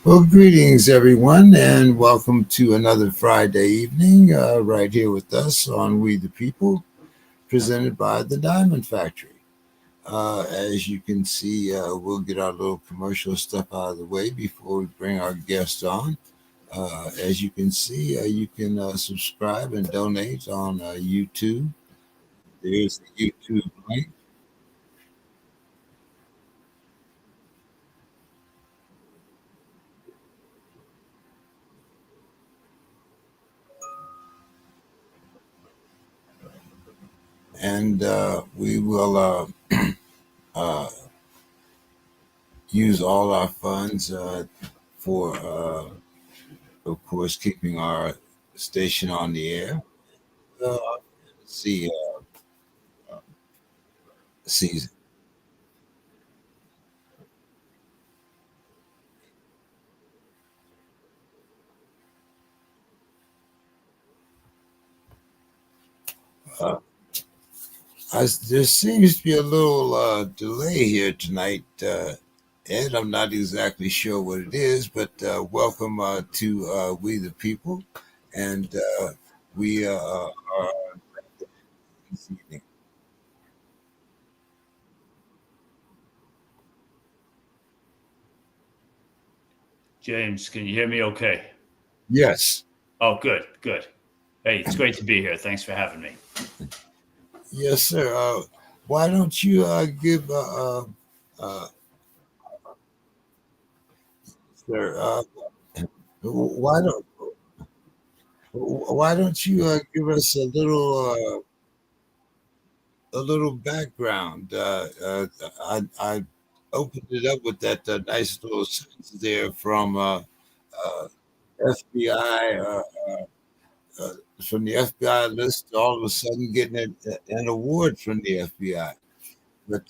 Well, greetings, everyone, and welcome to another Friday evening right here with us on We the People, presented by the Diamond Factory. As you can see, we'll get our little commercial stuff out of the way before we bring our guest on. As you can see, you can subscribe and donate on YouTube. There's the YouTube link. And we will uh, use all our funds for of course, keeping our station on the air. Uh, see, see, uh, there seems to be a little delay here tonight, Ed. I'm not exactly sure what it is, but welcome to We the People, and we are this evening. James, can you hear me okay? Yes, Oh, good, good. Hey, it's great to be here. Thanks for having me. yes, sir. Why don't you give, uh, sir? Why don't you give us a little background? I opened it up with that nice little sentence there from FBI. Uh, from the FBI list, all of a sudden getting an award from the FBI. But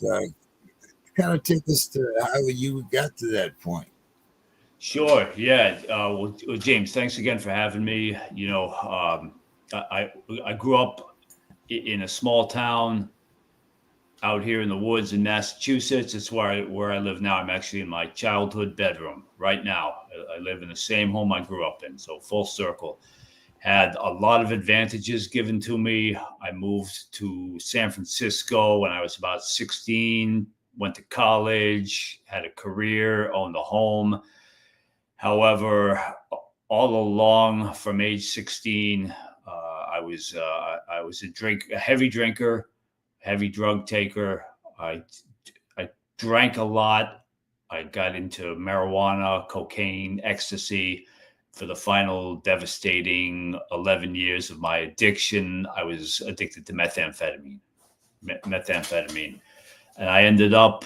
kind of take us to how you got to that point. Sure. Yeah. James, thanks again for having me. I grew up in a small town out here in the woods in Massachusetts. It's where I live now. I'm actually in my childhood bedroom right now. I live in the same home I grew up in. So full circle. Had a lot of advantages given to me. I moved to San Francisco when I was about 16, went to college, had a career, owned a home. However, all along from age 16, I was a heavy drinker, heavy drug taker. I drank a lot. I got into marijuana, cocaine, ecstasy. For the final devastating 11 years of my addiction, I was addicted to methamphetamine. And I ended up,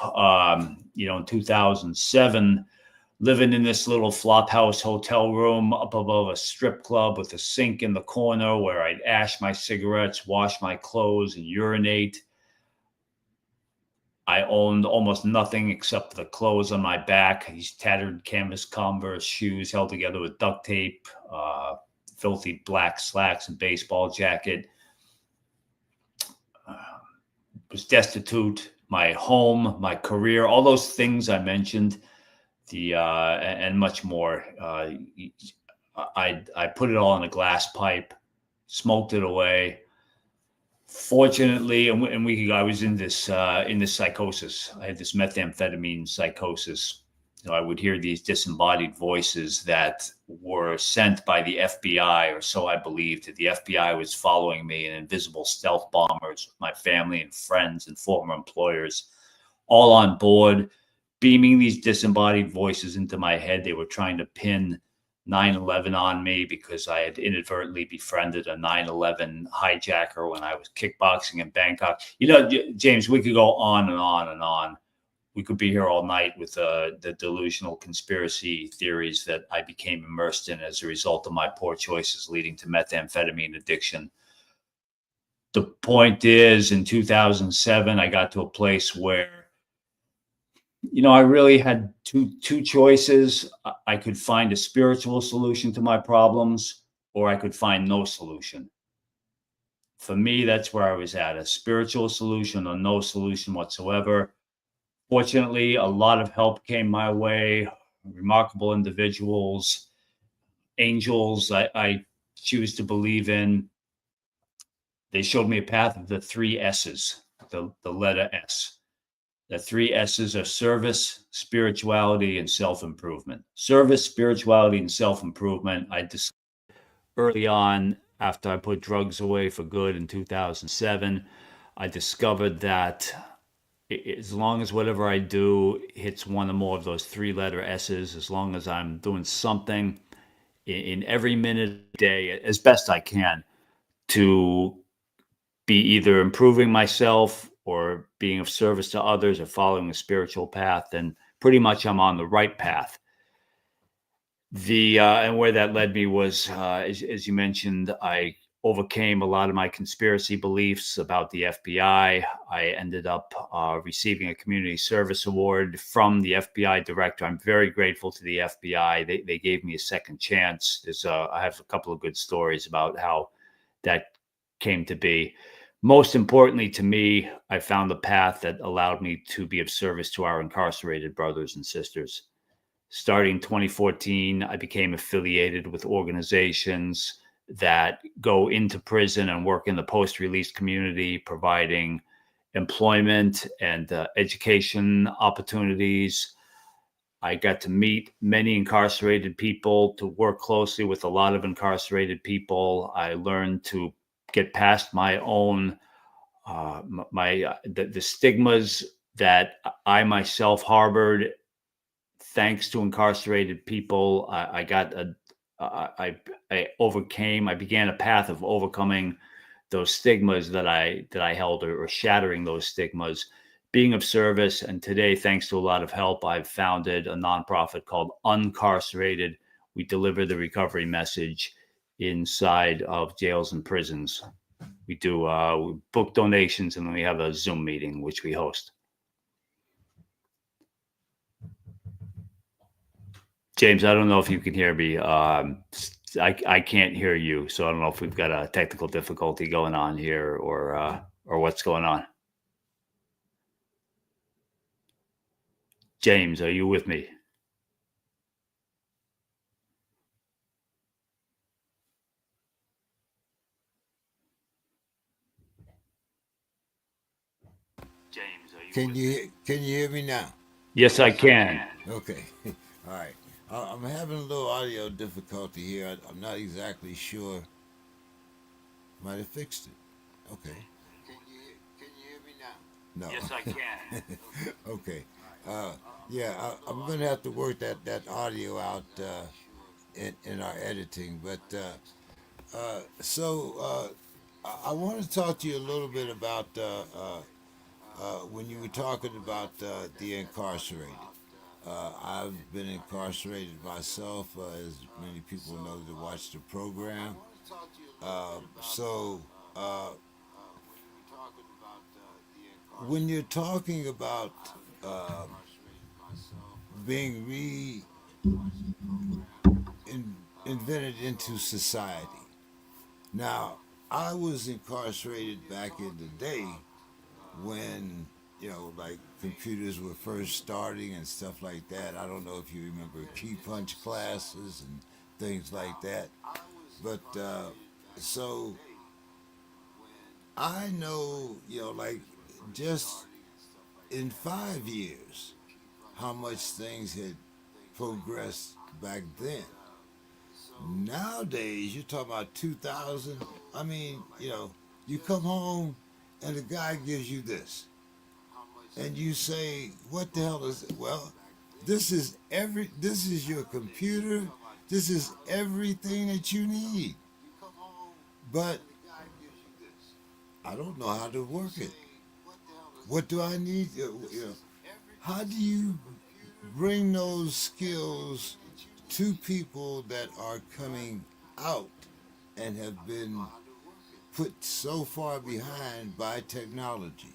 in 2007, living in this little flop house hotel room up above a strip club with a sink in the corner where I'd ash my cigarettes, wash my clothes, and urinate. I owned almost nothing except the clothes on my back, these tattered canvas Converse shoes held together with duct tape, filthy black slacks and baseball jacket. Was destitute. My home, my career, all those things I mentioned, and much more. I put it all in a glass pipe, smoked it away. Fortunately, I was in this psychosis. I had this methamphetamine psychosis. I would hear these disembodied voices that were sent by the FBI, or so I believed. That the FBI was following me, and invisible stealth bombers with my family and friends and former employers, all on board, beaming these disembodied voices into my head. They were trying to pin 9/11 on me because I had inadvertently befriended a 9/11 hijacker when I was kickboxing in Bangkok. James, we could go on and on and on. We could be here all night with the delusional conspiracy theories that I became immersed in as a result of my poor choices leading to methamphetamine addiction. The point is, in 2007, I got to a place where I really had two choices. I could find a spiritual solution to my problems, or I could find no solution. For me, that's where I was at, a spiritual solution or no solution whatsoever. Fortunately, a lot of help came my way. remarkable individuals, angels I choose to believe in. They showed me a path of the three S's, the letter S. The three S's are service, spirituality, and self improvement. Service, spirituality, and self improvement. I discovered early on after I put drugs away for good in 2007. I discovered that as long as whatever I do hits one or more of those three letter S's, as long as I'm doing something in every minute of the day as best I can to be either improving myself or being of service to others or following a spiritual path, then pretty much I'm on the right path. And where that led me was, as you mentioned, I overcame a lot of my conspiracy beliefs about the FBI. I ended up receiving a community service award from the FBI director. I'm very grateful to the FBI. They gave me a second chance. I have a couple of good stories about how that came to be. Most importantly to me, I found the path that allowed me to be of service to our incarcerated brothers and sisters. Starting 2014, I became affiliated with organizations that go into prison and work in the post-release community, providing employment and education opportunities. I got to meet many incarcerated people, to work closely with a lot of incarcerated people. I learned to get past my own the stigmas that I myself harbored. Thanks to incarcerated people, I overcame. I began a path of overcoming those stigmas that I held, or shattering those stigmas, being of service. And today, thanks to a lot of help, I've founded a nonprofit called Uncarcerated. We deliver the recovery message inside of jails and prisons. We book donations, and then we have a Zoom meeting, which we host. James, I don't know if you can hear me. I can't hear you, so I don't know if we've got a technical difficulty going on here, or what's going on. James, are you with me? James, can you hear me now? Yes, I can. Okay. All right. I'm having a little audio difficulty here. I'm not exactly sure. Might have fixed it. Okay. Can you hear me now? No. Yes, I can. Okay. Yeah, I'm going to have to work that audio out in our editing. But I want to talk to you a little bit about when you were talking about the incarcerated. I've been incarcerated myself, as many people know that watch the program. So, when you're talking about being invented into society, now I was incarcerated back in the day when like computers were first starting and stuff like that. I don't know if you remember key punch classes and things like that. But so I know, like just in 5 years, how much things had progressed back then. Nowadays, you're talking about 2000. I mean, you come home and the guy gives you this, and you say, "What the hell is it?" Well, This is your computer. This is everything that you need. But I don't know how to work it. What do I need? How do you bring those skills to people that are coming out and have been put so far behind by technology?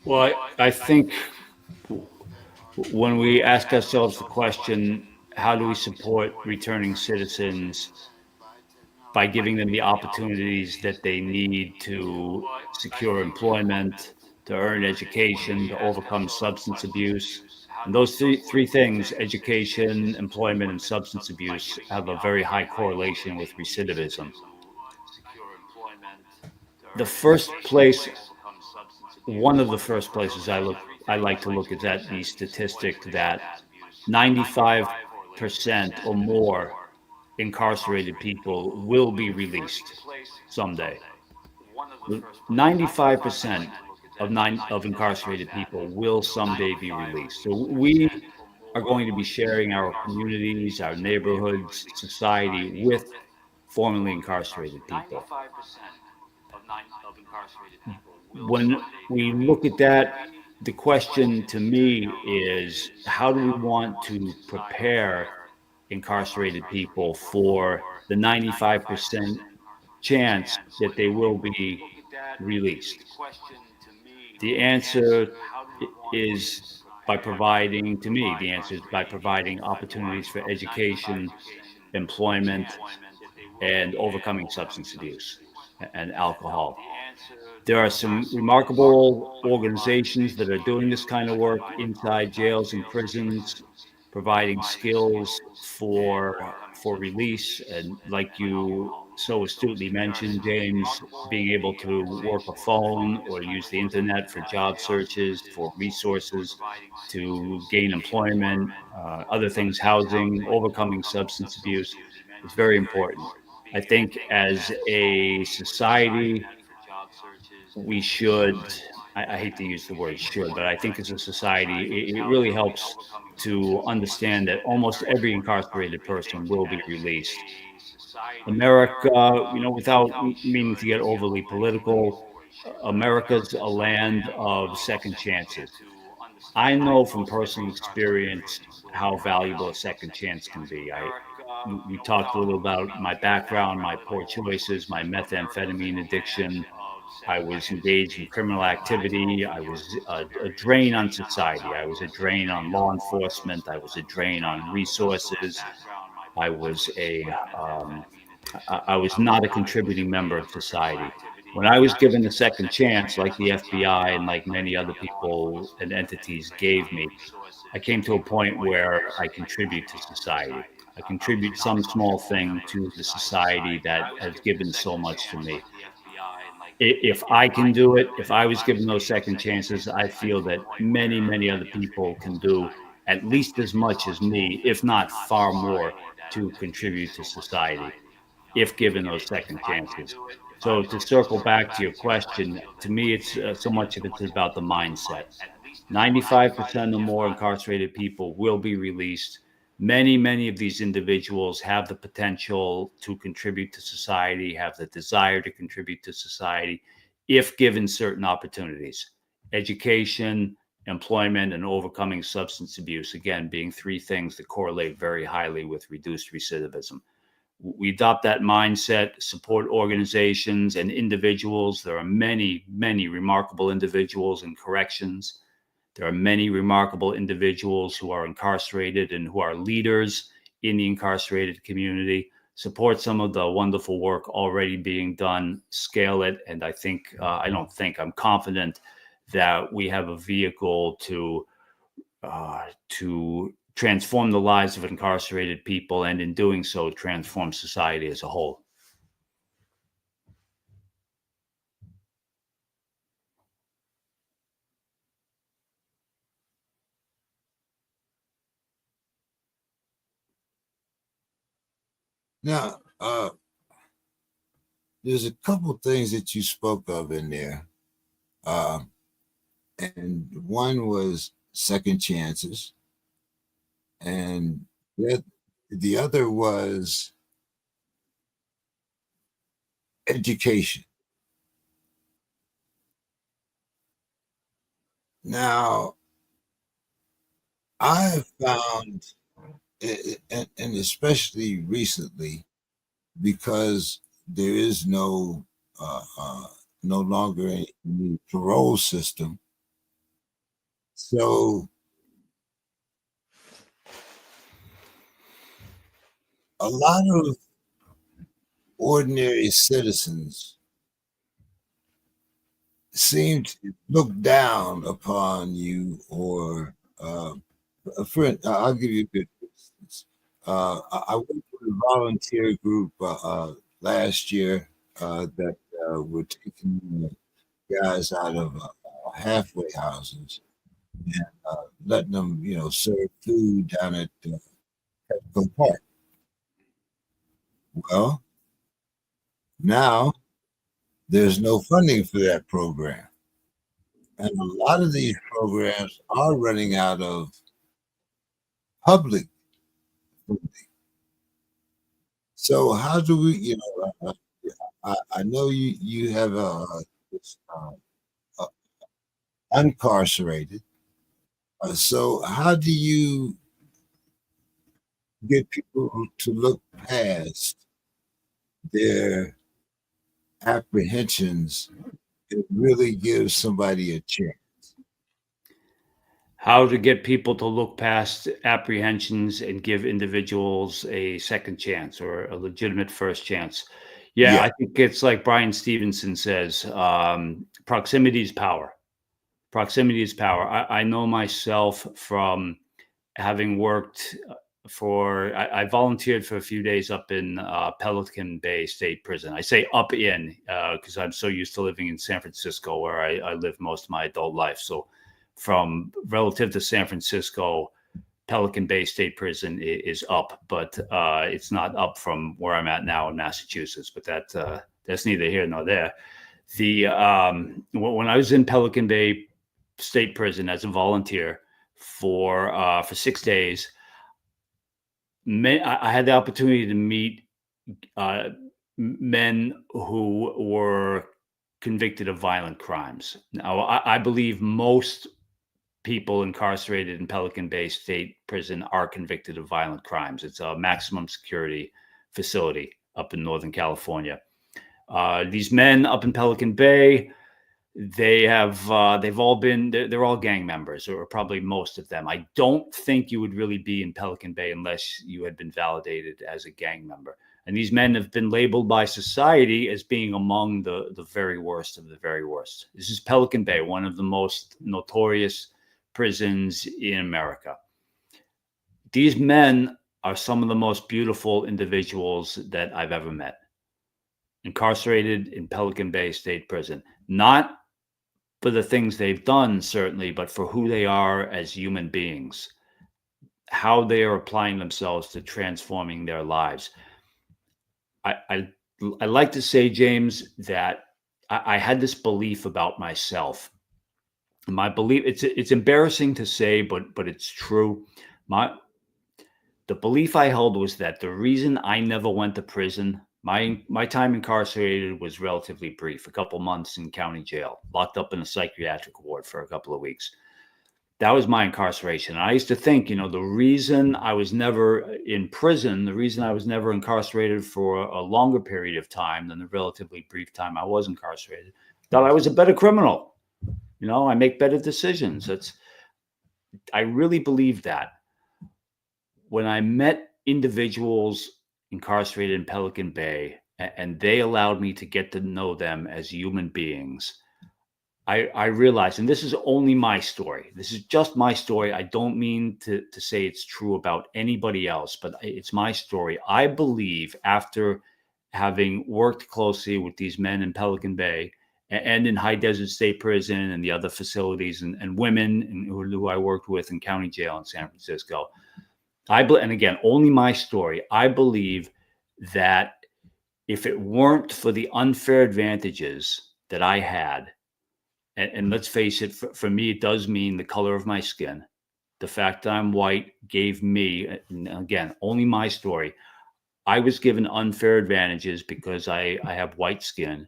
Well, I think when we ask ourselves the question, how do we support returning citizens by giving them the opportunities that they need to secure employment, to earn education, to overcome substance abuse. And those three things, education, employment, and substance abuse, have a very high correlation with recidivism. The first place, one of the first places I like to look is at the statistic that 95% or more incarcerated people will be released someday. 95% of incarcerated people will someday be released. So we are going to be sharing our communities, our neighborhoods, society with formerly incarcerated people. When we look at that, the question to me is, how do we want to prepare incarcerated people for the 95% chance that they will be released? The answer is by providing, to me, the answer is by providing opportunities for education, employment, and overcoming substance abuse and alcohol. There are some remarkable organizations that are doing this kind of work inside jails and prisons, providing skills for release. And like you so astutely mentioned, James, being able to work a phone or use the internet for job searches, for resources to gain employment, other things, housing, overcoming substance abuse, is very important. I think as a society, we should, I hate to use the word should, but I think as a society, it really helps to understand that almost every incarcerated person will be released. America, without meaning to get overly political, America's a land of second chances. I know from personal experience how valuable a second chance can be. We talked a little about my background, my poor choices, my methamphetamine addiction. I was engaged in criminal activity. I was a drain on society. I was a drain on law enforcement. I was a drain on resources. I was I was not a contributing member of society. When I was given a second chance, like the FBI and like many other people and entities gave me, I came to a point where I contribute to society. I contribute some small thing to the society that has given so much to me. If I can do it, if I was given those second chances, I feel that many, many other people can do at least as much as me, if not far more, to contribute to society if given those second chances. So to circle back to your question, to me, it's so much of it's about the mindset. 95% or more incarcerated people will be released. Many of these individuals have the potential to contribute to society, have the desire to contribute to society if given certain opportunities. Education, employment, and overcoming substance abuse, again, being three things that correlate very highly with reduced recidivism. We adopt that mindset, support organizations and individuals. There are many remarkable individuals in corrections. There are many remarkable individuals who are incarcerated and who are leaders in the incarcerated community. Support some of the wonderful work already being done, scale it. And I'm confident that we have a vehicle to transform the lives of incarcerated people, and in doing so, transform society as a whole. Now, there's a couple things that you spoke of in there. Uh, and one was second chances, and the other was education. Now, I have found, and especially recently, because there is no longer any parole system. So a lot of ordinary citizens seem to look down upon you, or a friend. I'll give you a good instance. I worked with a volunteer group last year that were taking guys out of halfway houses and letting them, serve food down at Petco Park. Well, now there's no funding for that program. And a lot of these programs are running out of public funding. So how do we, I know you have this, uh, incarcerated. So how do you get people to look past their apprehensions and really give somebody a chance? How to get people to look past apprehensions and give individuals a second chance or a legitimate first chance. Yeah, Yeah, I think it's like Brian Stevenson says, proximity is power. Proximity is power. I know myself from having worked I volunteered for a few days up in Pelican Bay State Prison. I say up in because I'm so used to living in San Francisco where I lived most of my adult life. So from relative to San Francisco, Pelican Bay State Prison is up, but it's not up from where I'm at now in Massachusetts. But that's neither here nor there. When I was in Pelican Bay State Prison as a volunteer for 6 days, I had the opportunity to meet uh, men who were convicted of violent crimes. Now, I believe most people incarcerated in Pelican Bay State Prison are convicted of violent crimes. It's a maximum security facility up in Northern California. These men up in Pelican Bay, they've all been they're all gang members, or probably most of them. I don't think you would really be in Pelican Bay unless you had been validated as a gang member. And these men have been labeled by society as being among the very worst of the very worst. This is Pelican Bay, one of the most notorious prisons in America. These men are some of the most beautiful individuals that I've ever met, incarcerated in Pelican Bay State Prison. Not for the things they've done, certainly, but for who they are as human beings, how they are applying themselves to transforming their lives. I like to say, James, that I had this belief about myself. My belief, it's embarrassing to say, but it's true. The belief I held was that the reason I never went to prison, my time incarcerated was relatively brief, a couple months in county jail, locked up in a psychiatric ward for a couple of weeks. That was my incarceration. And I used to think, the reason I was never in prison, the reason I was never incarcerated for a longer period of time than the relatively brief time I was incarcerated, that I was a better criminal. I make better decisions. I really believe that. When I met individuals incarcerated in Pelican Bay and they allowed me to get to know them as human beings, I realized, and this is only my story. This is just my story. I don't mean to say it's true about anybody else, but it's my story. I believe after having worked closely with these men in Pelican Bay and in High Desert State Prison and the other facilities and women who I worked with in county jail in San Francisco, and again, only my story, I believe that if it weren't for the unfair advantages that I had, and let's face it, for me, it does mean the color of my skin. The fact that I'm white gave me, and again, only my story. I was given unfair advantages because I have white skin,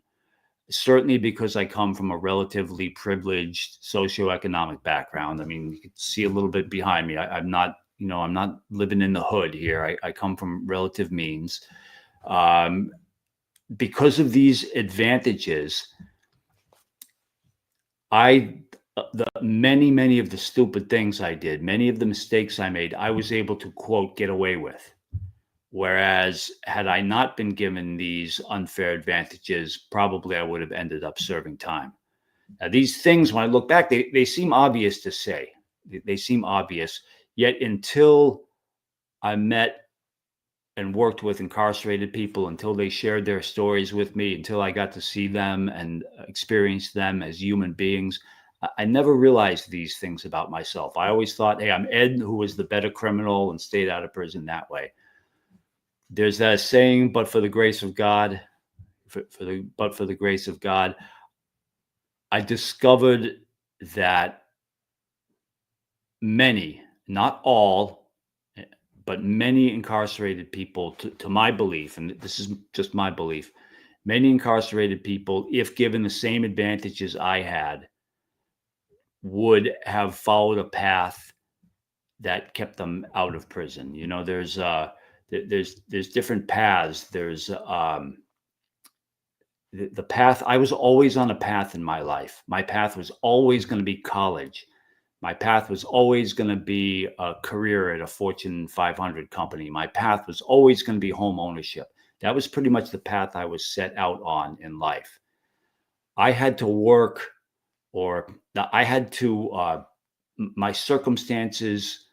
certainly because I come from a relatively privileged socioeconomic background. I mean, you can see a little bit behind me. I'm not, I'm not living in the hood here. I come from relative means. Because of these advantages, many of the stupid things I did, many of the mistakes I made, I was able to, quote, get away with. Whereas had I not been given these unfair advantages, probably I would have ended up serving time. Now, these things, when I look back, they seem obvious to say. They seem obvious. Yet until I met and worked with incarcerated people, until they shared their stories with me, until I got to see them and experience them as human beings, I never realized these things about myself. I always thought, hey, I'm Ed, who was the better criminal and stayed out of prison that way. There's that saying, but for the grace of God, but for the grace of God, I discovered that many, not all, but many incarcerated people, to my belief, and this is just my belief, many incarcerated people, if given the same advantages I had, would have followed a path that kept them out of prison. You know, there's different paths. There's the path. I was always on a path in my life. My path was always going to be college. My path was always going to be a career at a Fortune 500 company. My path was always going to be home ownership. That was pretty much the path I was set out on in life. I had to work, or I had to, my circumstances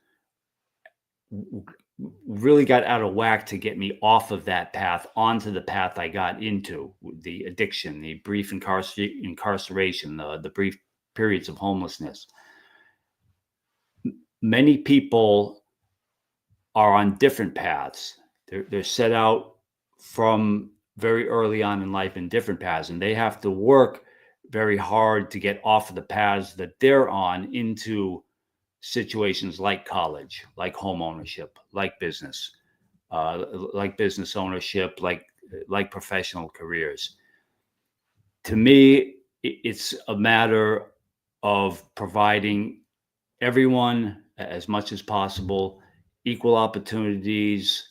really got out of whack to get me off of that path onto the path I got into, the addiction, the brief incarceration, the brief periods of homelessness. Many people are on different paths. They're set out from very early on in life in different paths, and they have to work very hard to get off of the paths that they're on into situations like college, like home ownership, like business ownership, like professional careers. To me, it's a matter of providing everyone, as much as possible, equal opportunities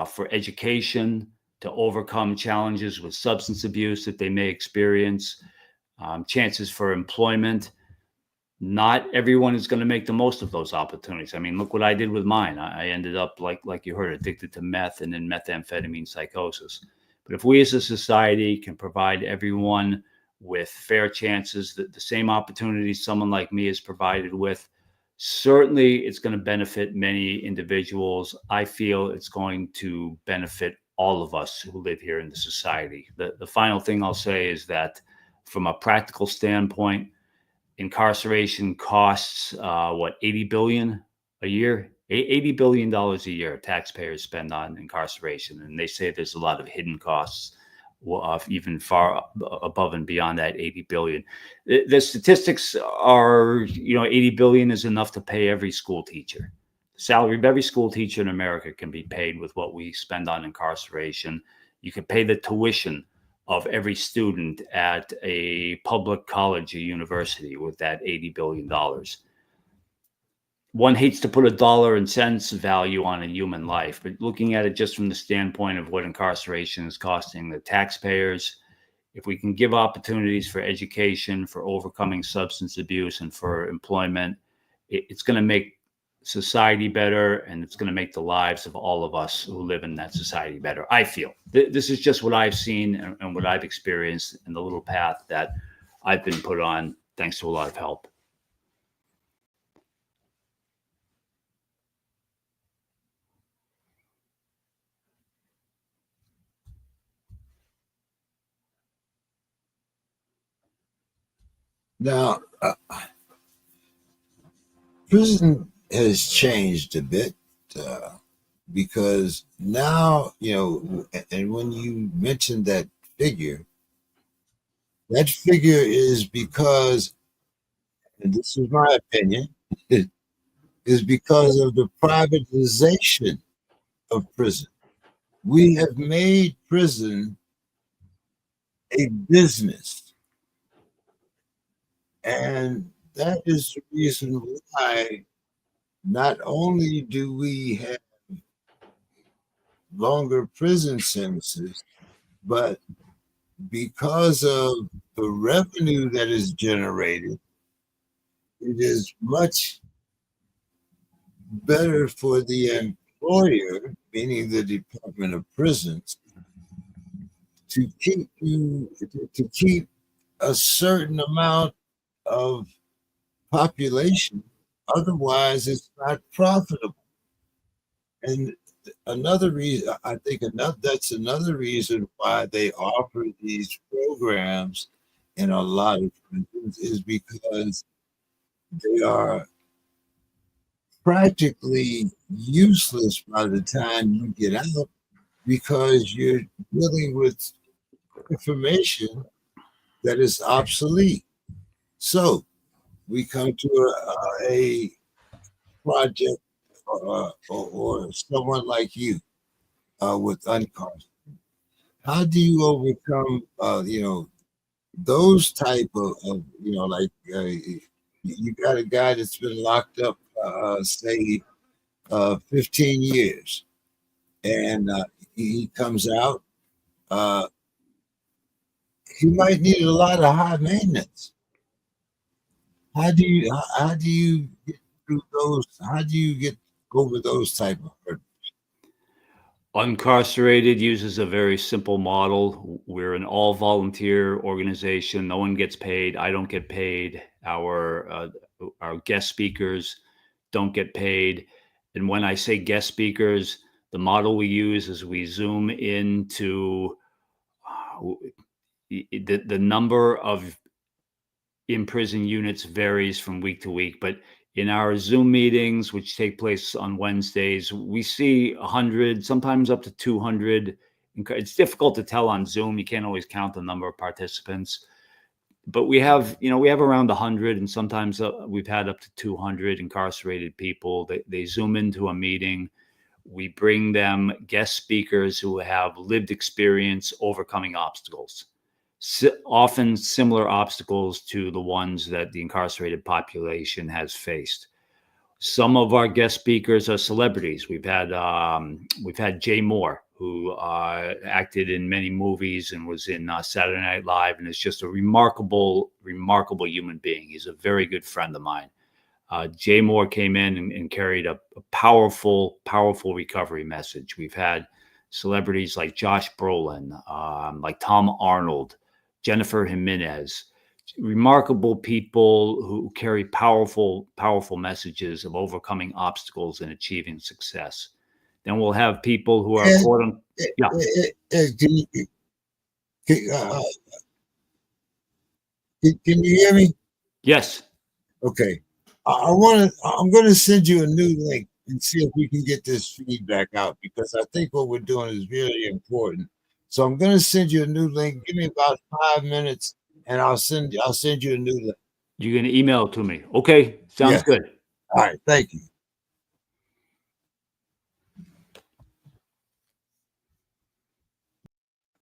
for education, to overcome challenges with substance abuse that they may experience, chances for employment. Not everyone is going to make the most of those opportunities. I mean, look what I did with mine. I ended up, like you heard, addicted to meth and then methamphetamine psychosis. But if we as a society can provide everyone with fair chances, the same opportunities someone like me is provided with, certainly it's going to benefit many individuals. I feel it's going to benefit all of us who live here in the society. The final thing I'll say is that from a practical standpoint, incarceration costs what, 80 billion a year, $80 billion a year taxpayers spend on incarceration, and they say there's a lot of hidden costs even far above and beyond that 80 billion. The statistics are, 80 billion is enough to pay every school teacher. The salary of every school teacher in America can be paid with what we spend on incarceration. You can pay the tuition of every student at a public college or university with that $80 billion. One hates to put a dollar and cents value on a human life, but looking at it just from the standpoint of what incarceration is costing the taxpayers, if we can give opportunities for education, for overcoming substance abuse, and for employment, it's going to make society better, and it's going to make the lives of all of us who live in that society better. I feel this is just what I've seen and what I've experienced in the little path that I've been put on, thanks to a lot of help. Now, prison has changed a bit because now, and when you mentioned that figure is because, and this is my opinion, is because of the privatization of prison. We have made prison a business. And that is the reason why not only do we have longer prison sentences, but because of the revenue that is generated, it is much better for the employer, meaning the Department of Prisons, to keep a certain amount of population. Otherwise, it's not profitable. And another reason, I think, that's another reason why they offer these programs in a lot of countries is because they are practically useless by the time you get out because you're dealing with information that is obsolete. So we come to a project or someone like you with unconscious. How do you overcome, those type of, like you got a guy that's been locked up, say, 15 years, and he comes out. Uh, he might need a lot of high maintenance. How do you get through those? How do you get over those type of hurdles? Uncarcerated uses a very simple model. We're an all volunteer organization. No one gets paid. I don't get paid. Our guest speakers don't get paid. And when I say guest speakers, the model we use is we zoom into the number of in-prison units varies from week to week, but in our Zoom meetings, which take place on Wednesdays, we see 100, sometimes up to 200. It's difficult to tell on Zoom. You can't always count the number of participants, but we have around 100, and sometimes we've had up to 200 incarcerated people. They Zoom into a meeting. We bring them guest speakers who have lived experience overcoming obstacles, often similar obstacles to the ones that the incarcerated population has faced. Some of our guest speakers are celebrities. We've had Jay Moore, who acted in many movies and was in Saturday Night Live, and is just a remarkable, remarkable human being. He's a very good friend of mine. Jay Moore came in and carried a powerful, powerful recovery message. We've had celebrities like Josh Brolin, like Tom Arnold, Jennifer Jimenez, remarkable people who carry powerful, powerful messages of overcoming obstacles and achieving success. Then we'll have people who are And quote unquote, yeah, can, uh, can you hear me? yes. Okay. I want to. I'm going to send you a new link and see if we can get this feedback out because I think what we're doing is really important. So I'm going to send you a new link. Give me about 5 minutes, and I'll send you a new link. You're going to email it to me. Okay, sounds Yes. good. All right. Thank you.